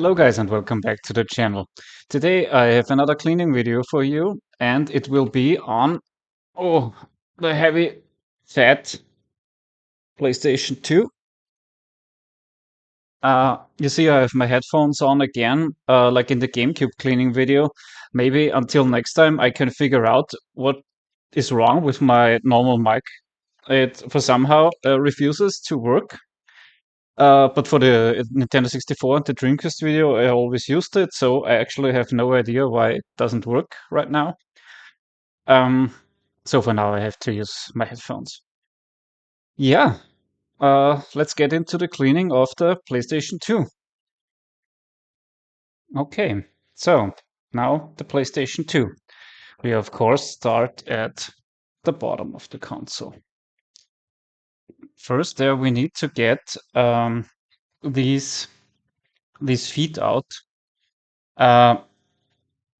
Hello guys and welcome back to the channel. Today I have another cleaning video for you and it will be on the heavy fat PlayStation 2. You see I have my headphones on again, like in the GameCube cleaning video. Maybe until next time I can figure out what is wrong with my normal mic. It for somehow refuses to work. But for the Nintendo 64 and the Dreamcast video, I always used it, so I actually have no idea why it doesn't work right now. Um, so for now, I have to use my headphones. Yeah, let's get into the cleaning of the PlayStation 2. Okay, so now the PlayStation 2. We of course start at the bottom of the console. First, there we need to get these feet out.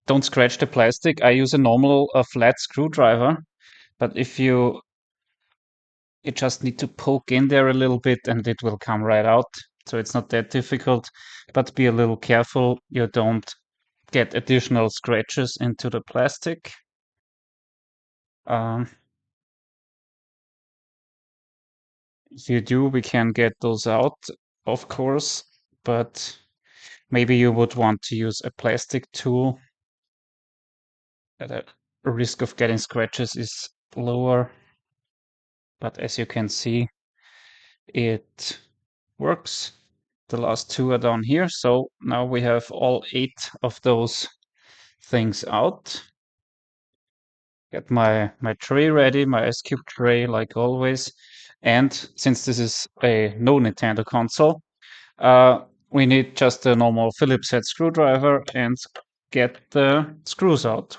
Don't scratch the plastic. I use a normal flat screwdriver, but if you just need to poke in there a little bit and it will come right out. So it's not that difficult, but be a little careful you don't get additional scratches into the plastic. If you do, we can get those out, of course, but maybe you would want to use a plastic tool. The risk of getting scratches is lower. But as you can see, it works. The last two are down here. So now we have all 8 of those things out. Get my tray ready, my ice cube tray like always. And since this is a no Nintendo console, we need just a normal Phillips head screwdriver and get the screws out.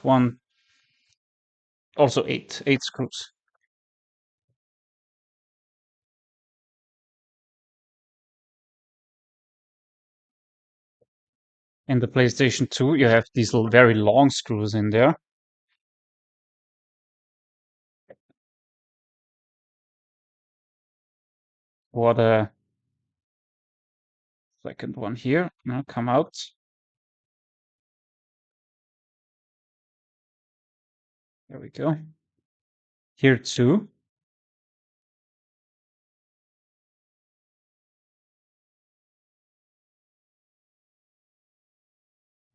Also 8 screws. In the PlayStation 2, you have these very long screws in there. What a second one here. Now come out. There we go. Here too.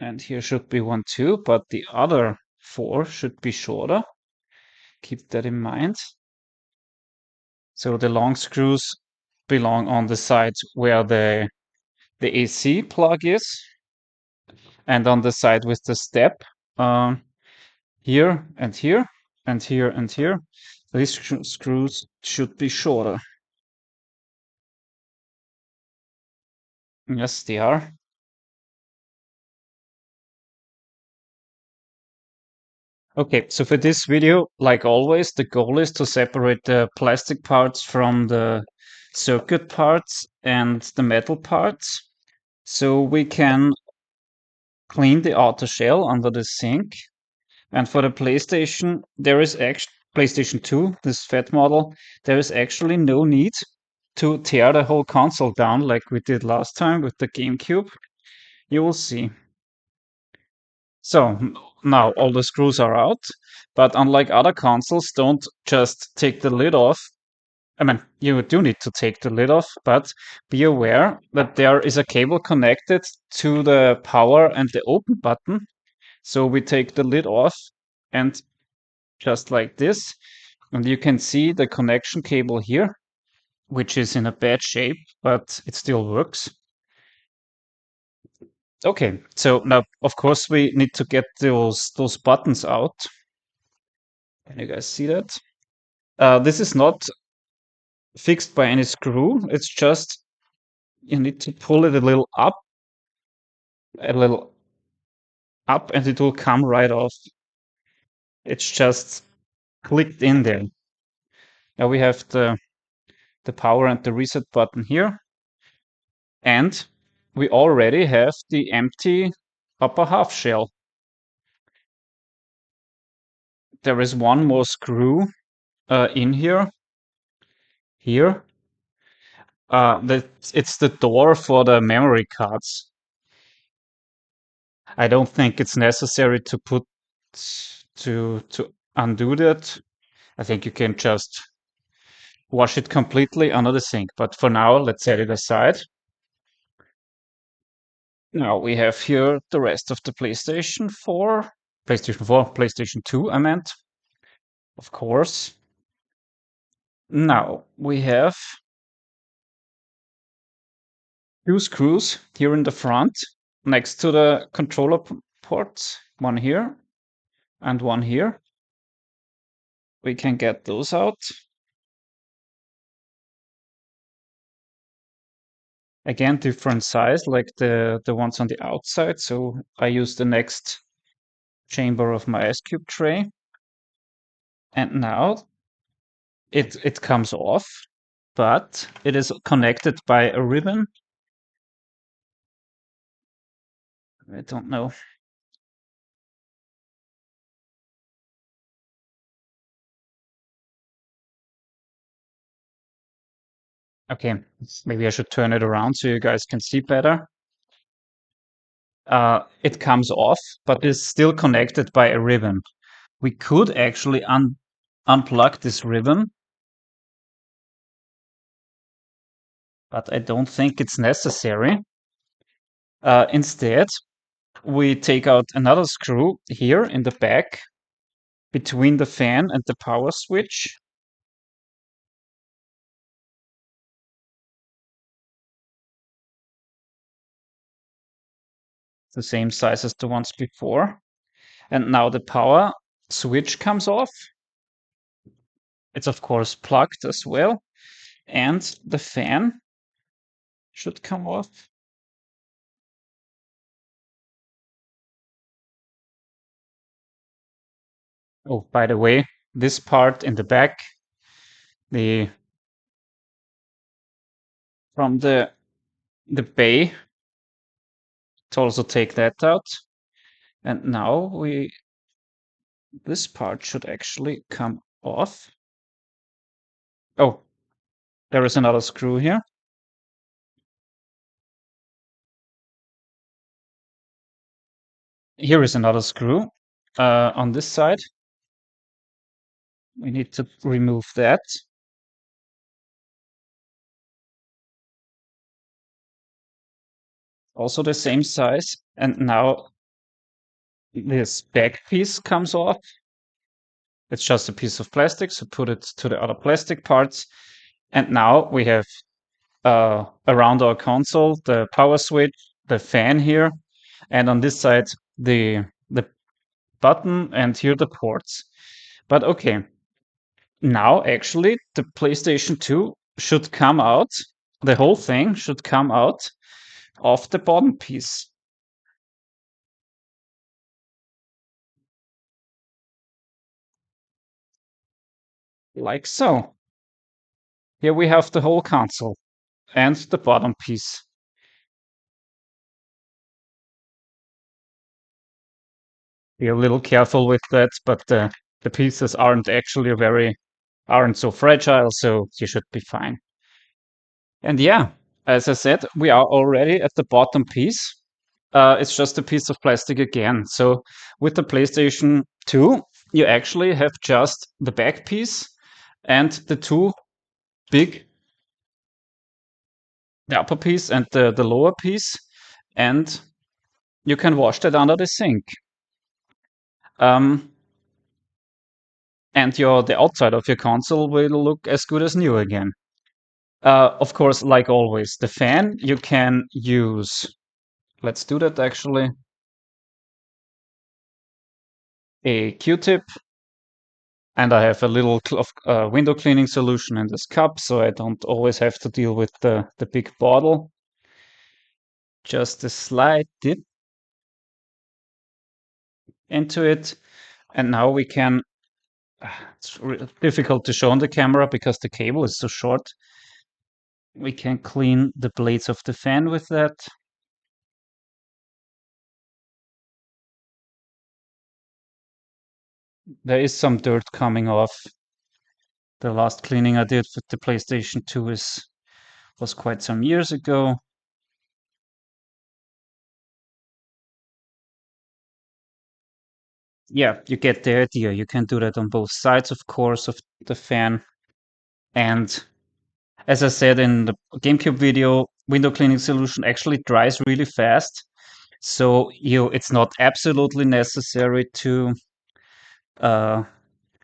And here should be one too, but the other 4 should be shorter. Keep that in mind. So the long screws belong on the side where the AC plug is, and on the side with the step, here and here and here and here. These screws should be shorter. Yes, they are. Okay, so for this video, like always, the goal is to separate the plastic parts from the circuit parts and the metal parts, so we can clean the outer shell under the sink. And for the PlayStation, there is actually PlayStation 2, this fat model, there is actually no need to tear the whole console down like we did last time with the GameCube. You will see. So now all the screws are out, but unlike other consoles, don't just take the lid off. I mean, you do need to take the lid off, but be aware that there is a cable connected to the power and the open button. So we take the lid off and just like this, and you can see the connection cable here, which is in a bad shape, but it still works. Okay, so now of course we need to get those buttons out. Can you guys see that? This is not fixed by any screw. It's just you need to pull it a little up, and it will come right off. It's just clicked in there. Now we have the power and the reset button here. And we already have the empty upper half shell. There is one more screw in here. It's the door for the memory cards. I don't think it's necessary to put to undo that. I think you can just wash it completely under the sink. But for now, let's set it aside. Now we have here the rest of the PlayStation 4. PlayStation 4, PlayStation 2, I meant. Of course. Now we have two screws here in the front next to the controller ports. One here and one here. We can get those out. Again, different size like the ones on the outside. So I use the next chamber of my ice cube tray. And now it comes off, but it is connected by a ribbon. I don't know. Okay, maybe I should turn it around so you guys can see better. It comes off, but is still connected by a ribbon. We could actually unplug this ribbon, but I don't think it's necessary. Instead, we take out another screw here in the back between the fan and the power switch. The same size as the ones before. And now the power switch comes off. It's of course plugged as well. And the fan should come off. Oh, by the way, this part in the back, the from the bay, to also take that out. And now this part should actually come off. Oh, there is another screw here. Here is another screw on this side. We need to remove that. Also the same size. And now this back piece comes off. It's just a piece of plastic, so put it to the other plastic parts. And now we have around our console the power switch, the fan here, and on this side the button, and here the ports. But okay, now actually the PlayStation 2 should come out, the whole thing should come out of the bottom piece. Like so. Here we have the whole console and the bottom piece. Be a little careful with that, but the pieces aren't so fragile, so you should be fine. And yeah, as I said, we are already at the bottom piece. It's just a piece of plastic again. So with the PlayStation 2, you actually have just the back piece and the two big, the upper piece and the lower piece, and you can wash that under the sink. And the outside of your console will look as good as new again. Of course, like always, the fan you can use. Let's do that actually. A Q-tip, and I have a little window cleaning solution in this cup, so I don't always have to deal with the big bottle. Just a slight dip into it, and now we can. It's difficult to show on the camera because the cable is so short. We can clean the blades of the fan with that. There is some dirt coming off. The last cleaning I did with the PlayStation 2 was quite some years ago. yeah, you get the idea. You can do that on both sides, of course, of the fan. And as I said in the GameCube video, window cleaning solution actually dries really fast. So it's not absolutely necessary to uh,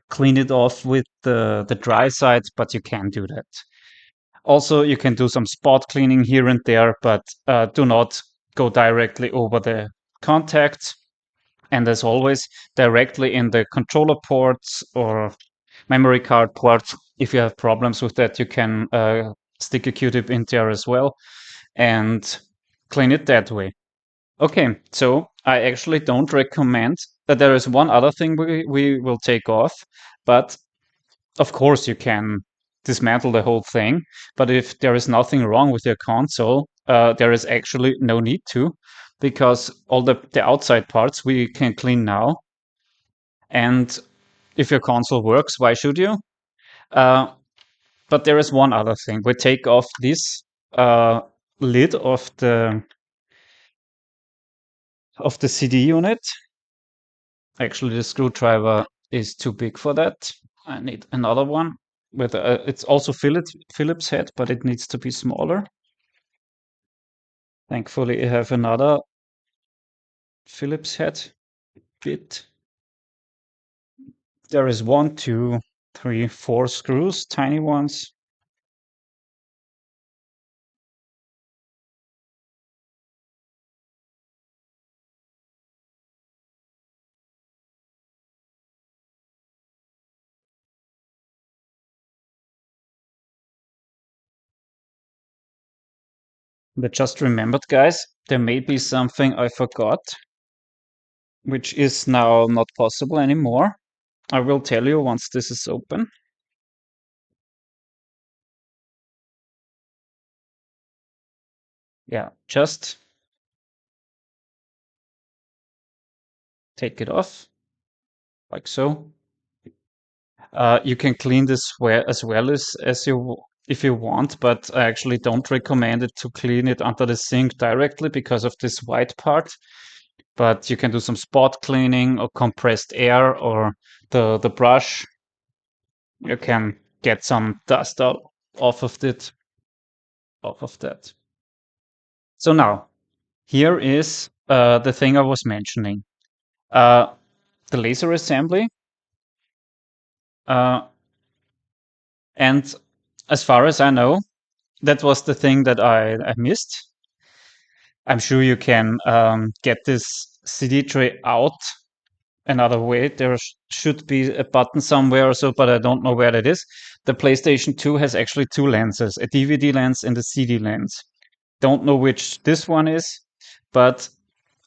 clean it off with the dry side, but you can do that. Also, you can do some spot cleaning here and there, but do not go directly over the contact. And as always, directly in the controller ports or memory card ports. If you have problems with that, you can stick a Q-tip in there as well and clean it that way. Okay, so I actually don't recommend that. There is one other thing we will take off, but of course you can dismantle the whole thing. But if there is nothing wrong with your console, there is actually no need to, because all the outside parts we can clean now. And if your console works, why should you? Uh, but there is one other thing. We take off this lid of the CD unit. Actually, the screwdriver is too big for that. I need another one with it's also Phillips head, but it needs to be smaller. Thankfully, I have another Phillips head bit. There is 1, 2, 3, 4 screws, tiny ones. But just remembered, guys, there may be something I forgot, which is now not possible anymore. I will tell you once this is open. Yeah, just take it off like so. You can clean this as well as you if you want, but I actually don't recommend it to clean it under the sink directly because of this white part. But you can do some spot cleaning or compressed air or the brush. You can get some dust out off of it, off of that. So now, here is the thing I was mentioning. The laser assembly. And as far as I know, that was the thing that I missed. I'm sure you can get this CD tray out another way. There should be a button somewhere or so, but I don't know where that is. The PlayStation 2 has actually two lenses, a DVD lens and a CD lens. Don't know which this one is, but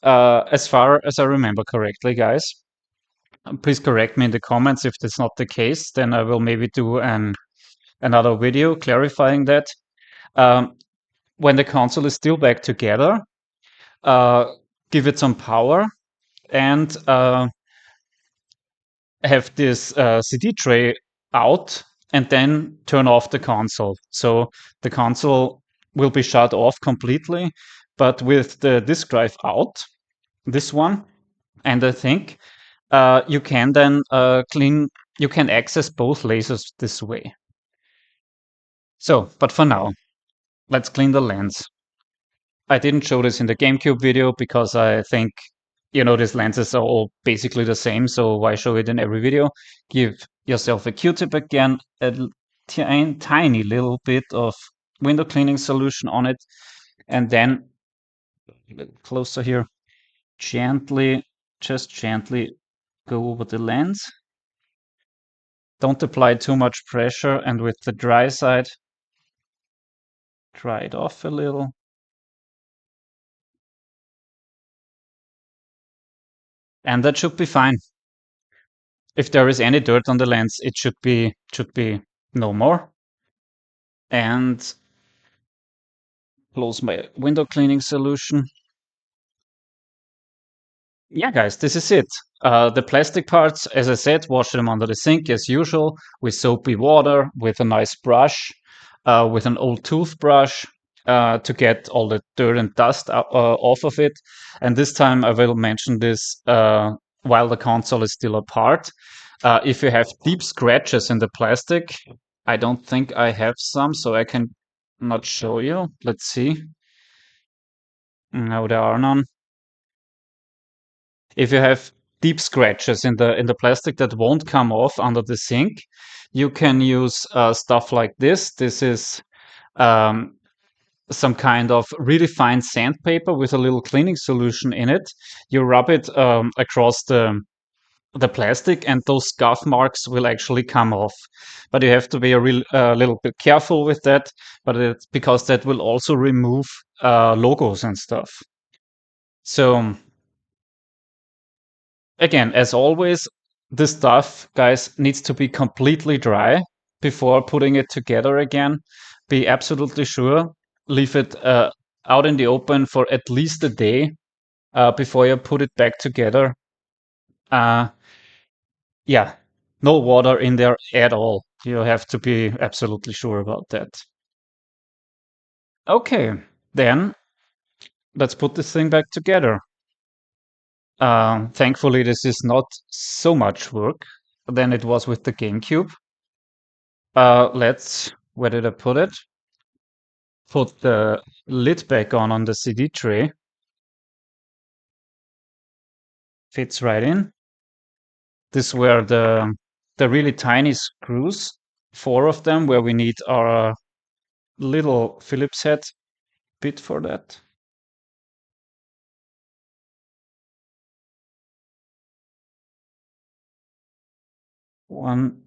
as far as I remember correctly, guys, please correct me in the comments if that's not the case. Then I will maybe do another video clarifying that. When the console is still back together, uh, give it some power and have this CD tray out and then turn off the console. So the console will be shut off completely, but with the disk drive out, this one, and I think you can then you can access both lasers this way. So, but for now, let's clean the lens. I didn't show this in the GameCube video because I think, these lenses are all basically the same, so why show it in every video? Give yourself a Q-tip again, a tiny little bit of window cleaning solution on it, and then a little closer here, just gently go over the lens. Don't apply too much pressure, and with the dry side, dry it off a little. And that should be fine. If there is any dirt on the lens, it should be no more. And close my window cleaning solution. Yeah, guys, this is it. The plastic parts, as I said, wash them under the sink as usual with soapy water, with a nice brush, with an old toothbrush to get all the dirt and dust off of it. And this time I will mention this while the console is still apart. If you have deep scratches in the plastic, I don't think I have some, so I can not show you. Let's see. No, there are none. If you have deep scratches in the plastic that won't come off under the sink, you can use stuff like this. This is um, some kind of really fine sandpaper with a little cleaning solution in it. You rub it across the plastic, and those scuff marks will actually come off. But you have to be a little bit careful with that. But it's because that will also remove logos and stuff. So again, as always, this stuff, guys, needs to be completely dry before putting it together again. Be absolutely sure. Leave it out in the open for at least a day before you put it back together. Uh, yeah, no water in there at all. You have to be absolutely sure about that. Okay, then let's put this thing back together. Thankfully, this is not so much work than it was with the GameCube. Where did I put it? Put the lid back on the CD tray. Fits right in. This were the really tiny screws, 4 of them, where we need our little Phillips head bit for that. One.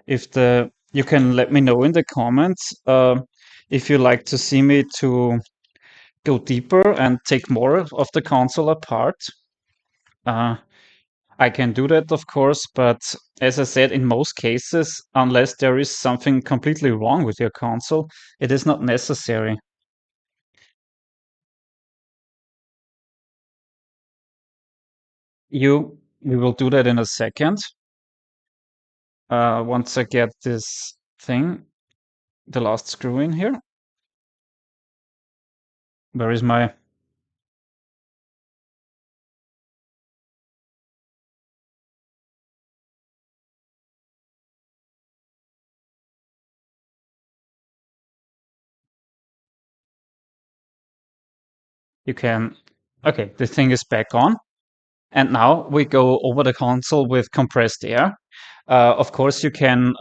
If the You can let me know in the comments if you like to see me to go deeper and take more of the console apart. Uh, I can do that, of course, but as I said, in most cases, unless there is something completely wrong with your console, it is not necessary. We will do that in a second. Once I get this thing, the last screw in here. Where is my... You can... Okay, the thing is back on. And now we go over the console with compressed air. Of course, you can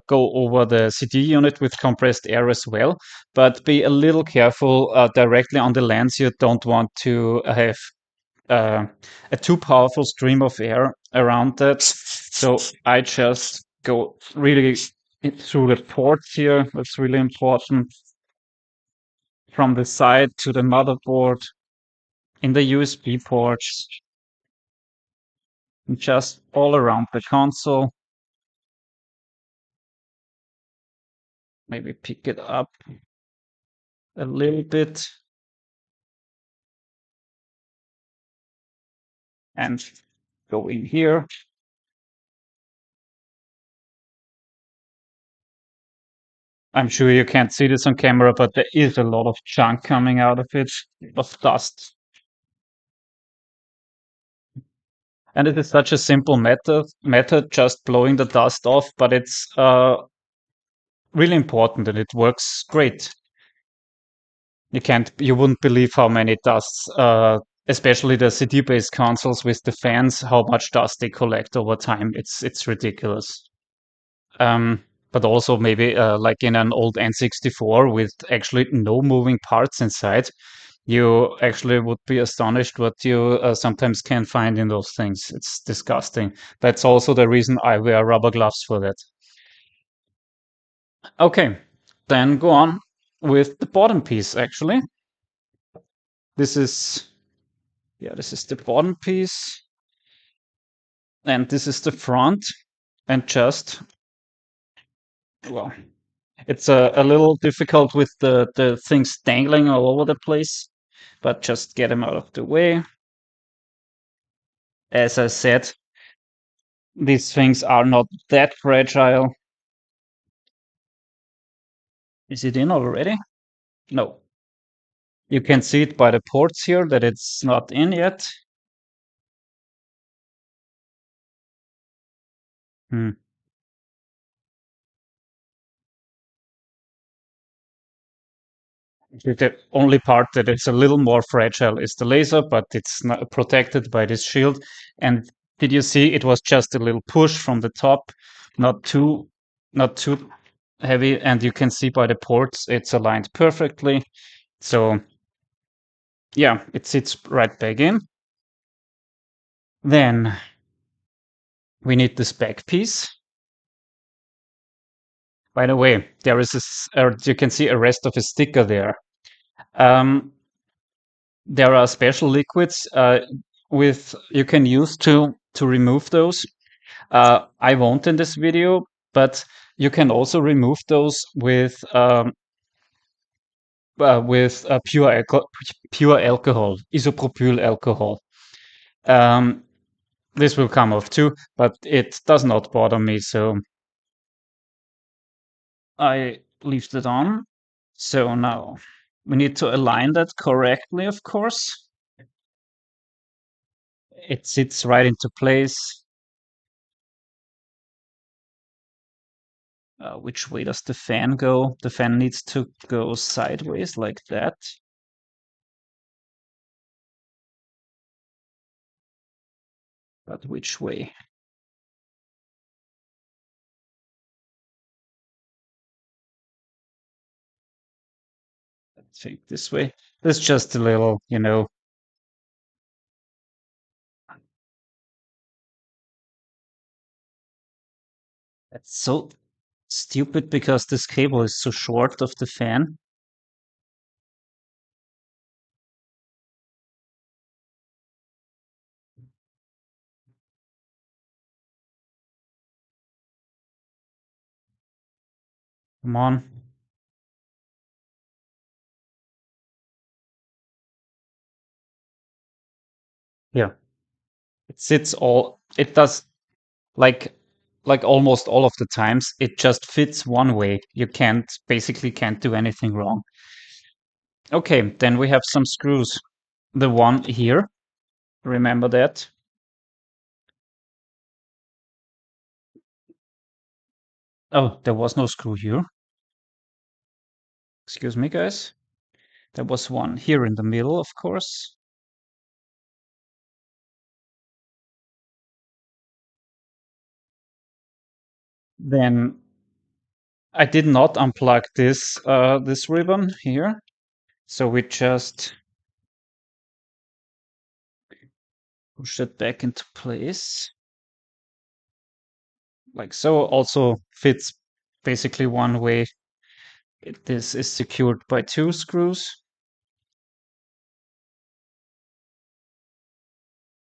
go over the CD unit with compressed air as well, but be a little careful directly on the lens. You don't want to have a too powerful stream of air around that. So I just go really through the ports here. That's really important. From the side to the motherboard, in the USB ports, just all around the console. Maybe pick it up a little bit and go in here. I'm sure you can't see this on camera, but there is a lot of junk coming out of it, of dust. And it is such a simple method, just blowing the dust off, but it's really important and it works great. You wouldn't believe how many dusts, especially the CD-based consoles with the fans, how much dust they collect over time. It's ridiculous. But also maybe like in an old N64 with actually no moving parts inside, you actually would be astonished what you sometimes can find in those things. It's disgusting. That's also the reason I wear rubber gloves for that. Okay, then go on with the bottom piece, actually. This is, yeah, this is the bottom piece. And this is the front. And just, well, it's a little difficult with the things dangling all over the place, but just get them out of the way. As I said, these things are not that fragile. Is it in already? No. You can see it by the ports here that it's not in yet. Hmm. The only part that is a little more fragile is the laser, but it's not protected by this shield. And did you see it was just a little push from the top, not too, not too heavy, and you can see by the ports it's aligned perfectly. So yeah, it sits right back in. Then we need this back piece. By the way, there is you can see a rest of a sticker there. Um, there are special liquids with you can use to remove those. I won't in this video, but you can also remove those with pure alcohol, isopropyl alcohol. Um, this will come off too, but it does not bother me, so I leave that on. So now we need to align that correctly, of course. It sits right into place. Which way does the fan go? The fan needs to go sideways like that. But which way? I think this way. It's just a little, it's so stupid because this cable is so short of the fan. Come on. Yeah. It sits it does like almost all of the times it just fits one way. You basically can't do anything wrong. Okay, then we have some screws. The one here, remember that? Oh, there was no screw here. Excuse me, guys. There was one here in the middle, of course. Then I did not unplug this ribbon here. So we just push it back into place. Like so, also fits basically one way. This is secured by two screws,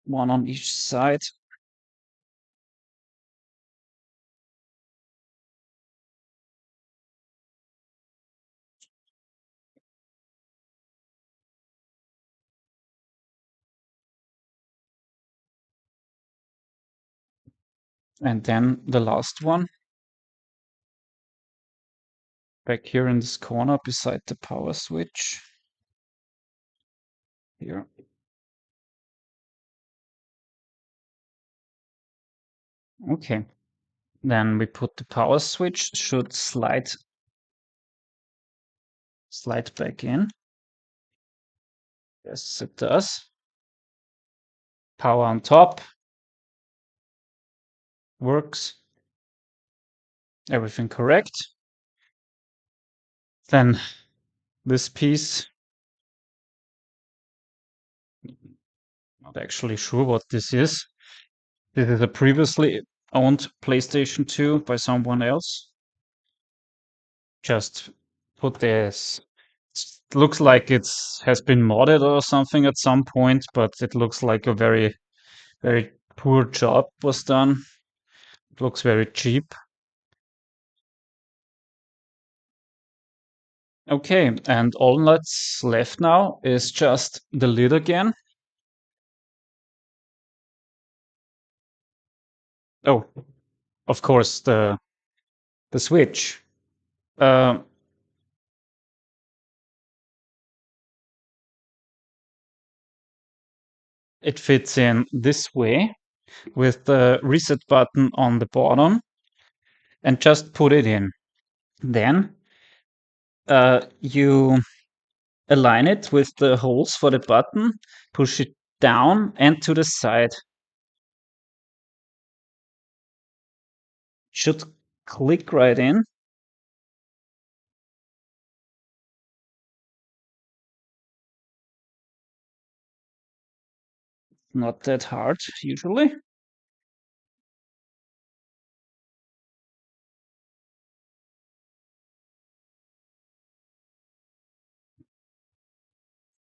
one on each side. And then the last one back here in this corner beside the power switch. Here. Okay. Then we put the power switch, should slide back in. Yes, it does. Power on top. Works. Everything correct. Then this piece, not actually sure what this is. This is a previously owned PlayStation 2 by someone else. Just put this. It looks like it has been modded or something at some point, but it looks like a very, very poor job was done. It looks very cheap. Okay, and all that's left now is just the lid again. Oh, of course, the switch. Uh, it fits in this way with the reset button on the bottom and just put it in. Then you align it with the holes for the button, push it down and to the side. Should click right in. Not that hard usually.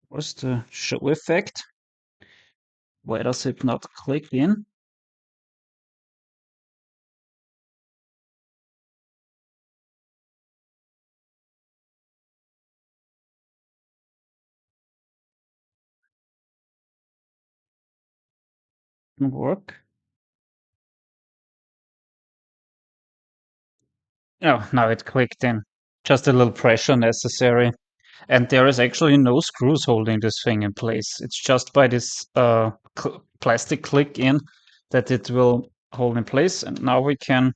Where's the show effect? Why does it not click in? Didn't work. Oh, now it clicked in. Just a little pressure necessary. And there is actually no screws holding this thing in place. It's just by this plastic click in that it will hold in place. And now we can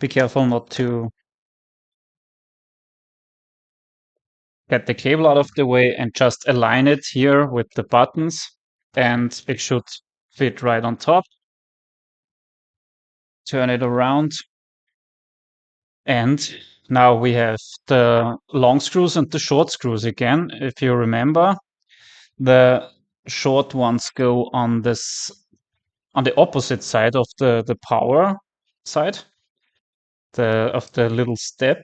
be careful not to get the cable out of the way and just align it here with the buttons. And it should fit right on top. Turn it around. And now we have the long screws and the short screws again. If you remember, the short ones go on this on the opposite side of the power side of the little step.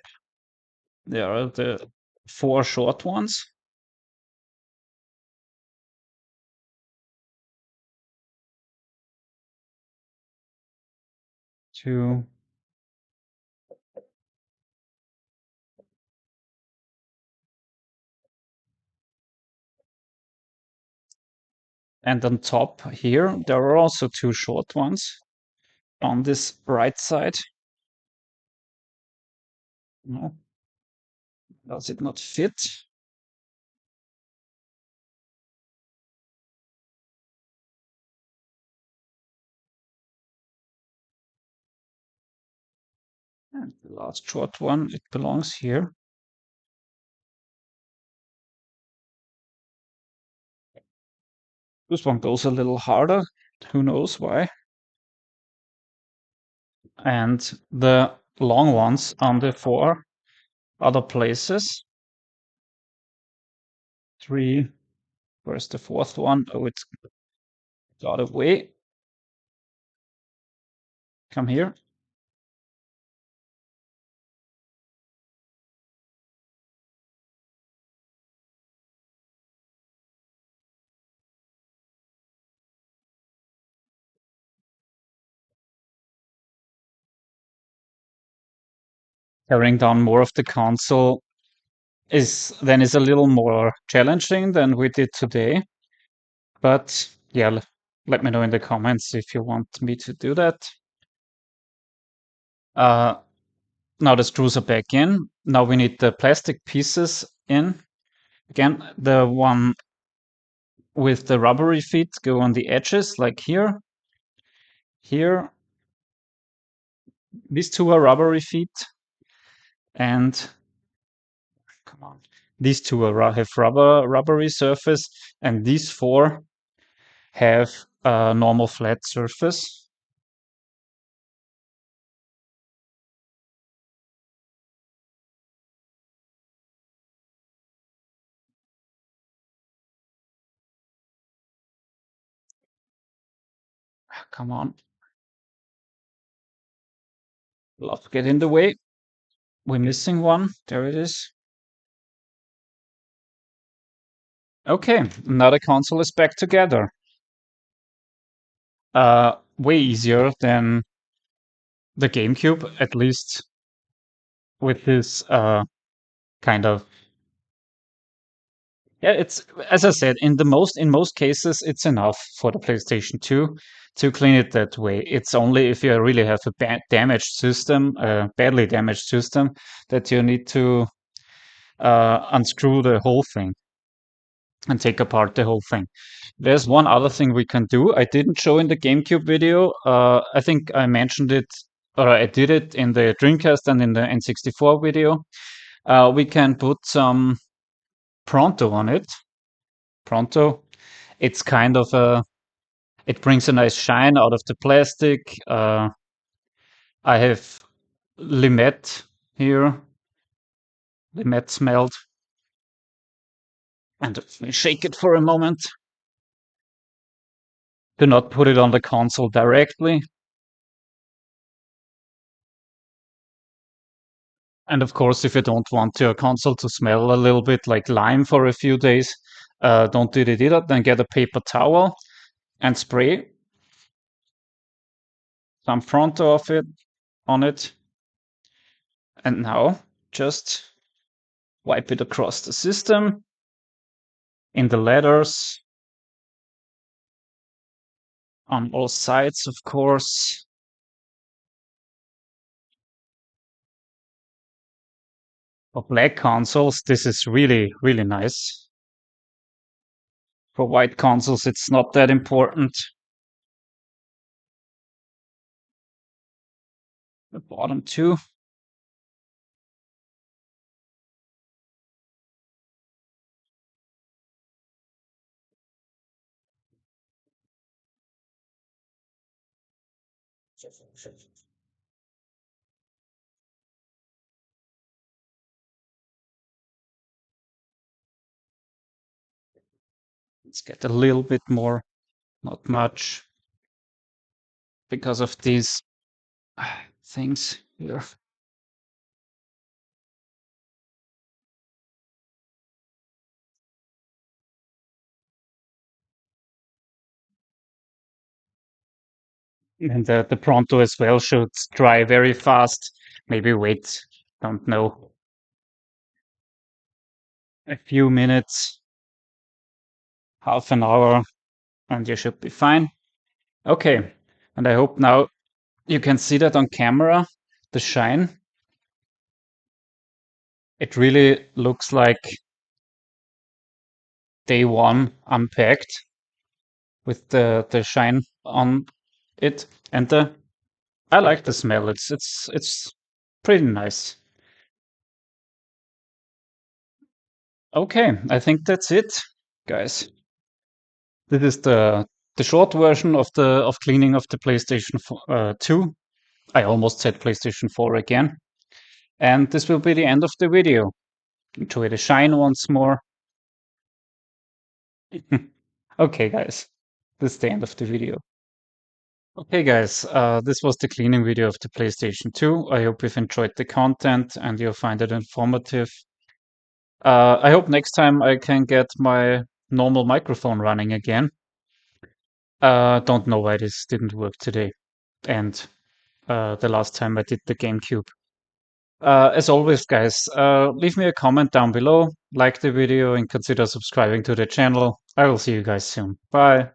There are the 4 short ones. Two. And on top here, there are also 2 short ones on this right side. No. Does it not fit? And the last short one, it belongs here. This one goes a little harder. Who knows why? And the long ones on the 4 other places. 3. Where's the 4th one? Oh, it's got away. Come here. Carrying down more of the console is a little more challenging than we did today. But yeah, let me know in the comments if you want me to do that. Now the screws are back in. Now we need the plastic pieces in. Again, the one with the rubbery feet go on the edges, like here. Here. These 2 are rubbery feet. And come on. These 2 are, have rubbery surface, and these 4 have a normal flat surface. Come on. Love get in the way. We're missing one. There it is. Okay, now the console is back together. Way easier than the GameCube, at least with this kind of. Yeah, it's as I said, in most cases, it's enough for the PlayStation 2 to clean it that way. It's only if you really have a damaged system, a badly damaged system, that you need to unscrew the whole thing. and take apart the whole thing. There's one other thing we can do. I didn't show in the GameCube video. I think I mentioned it, or I did it in the Dreamcast and in the N64 video. We can put some Pronto on it. Pronto. It's kind of a. It brings a nice shine out of the plastic. I have Limet here. Limet smelled. And let me shake it for a moment. Do not put it on the console directly. And of course, if you don't want your console to smell a little bit like lime for a few days, don't do it either. Then get a paper towel and spray some Pronto of it on it. And now just wipe it across the system, in the letters, on all sides, of course. For black consoles, this is really, really nice. For white consoles, it's not that important. The bottom too. Let's get a little bit more, not much, because of these things here. And the Pronto as well should dry very fast. Maybe wait, don't know, a few minutes, half an hour, and you should be fine. Okay, and I hope now you can see that on camera, the shine. It really looks like day one unpacked with the shine on it. And I like the smell. It's pretty nice. Okay, I think that's it, guys. This is the short version of cleaning of the PlayStation 2. I almost said PlayStation 4 again. And this will be the end of the video. Enjoy the shine once more. Okay, guys, this is the end of the video. Okay, guys, this was the cleaning video of the PlayStation 2. I hope you've enjoyed the content and you'll find it informative. I hope next time I can get my normal microphone running again. Don't know why this didn't work today. And the last time I did the GameCube. As always, guys, leave me a comment down below, like the video, and consider subscribing to the channel. I will see you guys soon. Bye.